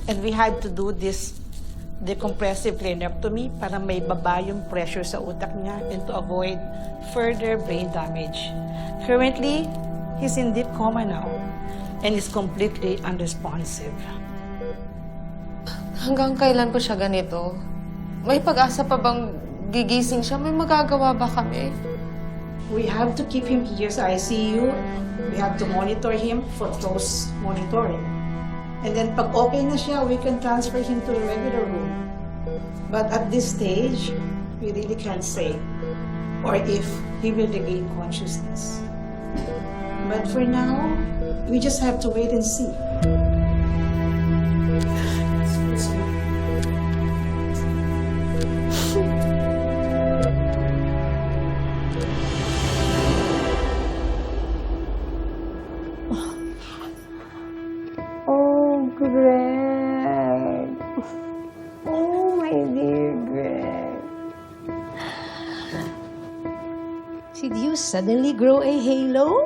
And we had to do this decompressive craniectomy para may baba yung pressure sa utak niya and to avoid further brain damage. Currently, he's in deep coma now and is completely unresponsive. Hanggang kailan po siya ganito? May pag-asa pa bang gigising siya? May magagawa ba kami? We have to keep him here sa ICU. We have to monitor him for close monitoring. And then pag okay na siya, we can transfer him to a regular room. But at this stage, we really can't say or if he will regain consciousness. But for now, we just have to wait and see. Oh, Greg. Oh, my dear Greg. Did you suddenly grow a halo?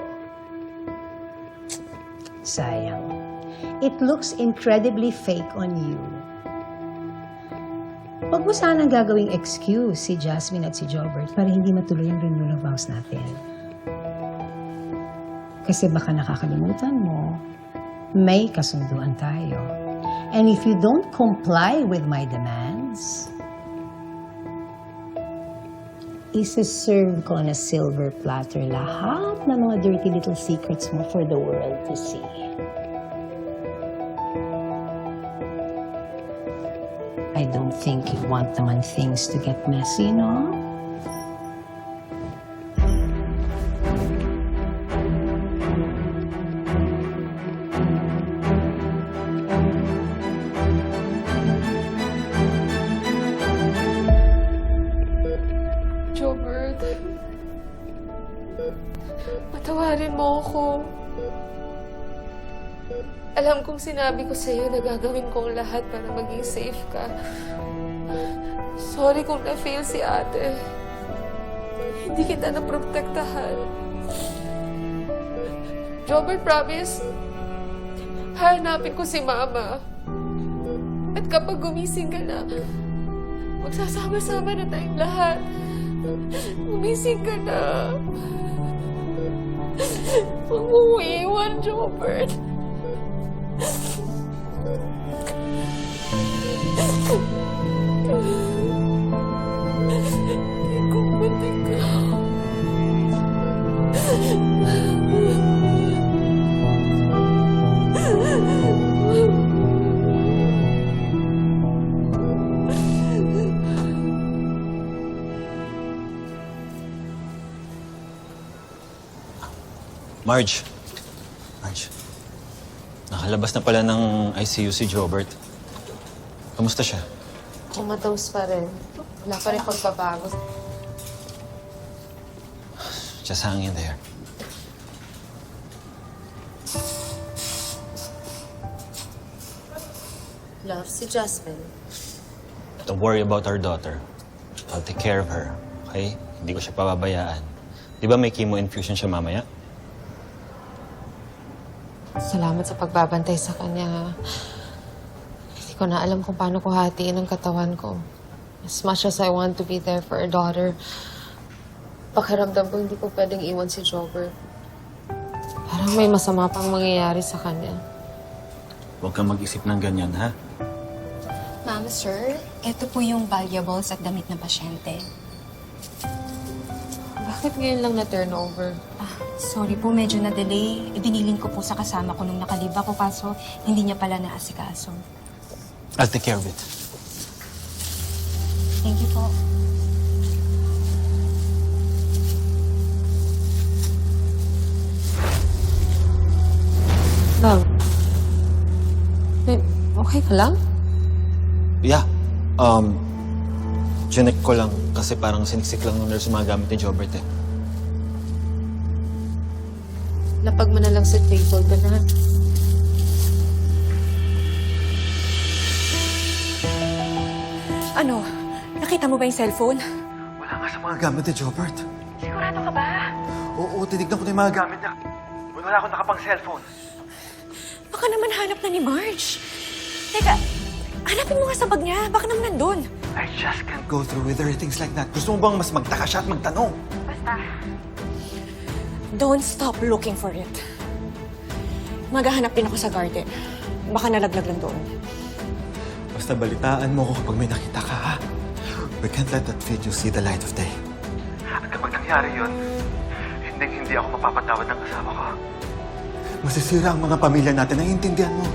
Sayang. It looks incredibly fake on you. Huwag mo sanang gagawing excuse si Jasmine at si Jobert para hindi matuloy ang renewal of vows natin. Kasi baka nakakalimutan mo, may kasunduan tayo. And if you don't comply with my demands, isa-serve ko on a silver platter lahat ng mga dirty little secrets mo for the world to see. I don't think you want naman things to get messy, no? Jobert, patawarin mo ako. Alam kong sinabi ko sa'yo na gagawin kong lahat para maging safe ka. Sorry kung na-fail si ate. Hindi kita naprotektahan. Jobert, promise, hahanapin ko si Mama. At kapag gumising ka na, magsasama-sama na tayong lahat. Gumising ka na. Huwag mo iwan, Jobert. Kumating ka. Marge. Nakalabas na pala ng ICU si Jobert. Kamusta siya? Comatose pa rin. Wala pa rin pagbabago. Just hang in there. Love, si Jasmine. Don't worry about our daughter. I'll take care of her, okay? Hindi ko siya pababayaan. Di ba may chemo infusion siya mamaya? Salamat sa pagbabantay sa kanya. Hindi ko na alam kung paano ko hatiin ang katawan ko. As much as I want to be there for a daughter, pakiramdam ko hindi ko pwedeng iwan si Jobert. Parang may masama pang mangyayari sa kanya. Huwag kang mag-isip ng ganyan, ha? Ma'am, sir, ito po yung valuables at damit ng pasyente. Bakit ngayon lang na-turnover? Sorry po, medyo na-delay. Ibinilin ko po sa kasama ko nung nakaliba ko, kaso hindi niya pala naasikaso. I'll take care of it. Thank you po. Love. Okay ka lang? Yeah. Chinek ko lang kasi parang siniksik lang ng nurse yung mga gamit ni Jobert eh. Lapag mo na lang sa table ka na. Ano? Nakita mo ba yung cellphone? Wala nga sa mga gamit ni Jobert. Sigurado ka ba? Oo, tinignan ko na yung mga gamit niya. Wala akong nakapang cellphone. Baka naman hanap na ni Marge. Teka, hanapin mo nga sa bag niya. Baka naman nandun. I just can't go through with her things like that. Gusto mo bang mas magtaka siya at magtanong? Don't stop looking for it. Maghahanap din ako sa garden. Baka nalaglag lang doon. Basta balitaan mo ko kapag may nakita ka, ha? We can't let that video see the light of day. At kapag nangyari yun, hindi ako mapapatawad ng asawa ko. Masisira ang mga pamilya natin, naiintindihan mo.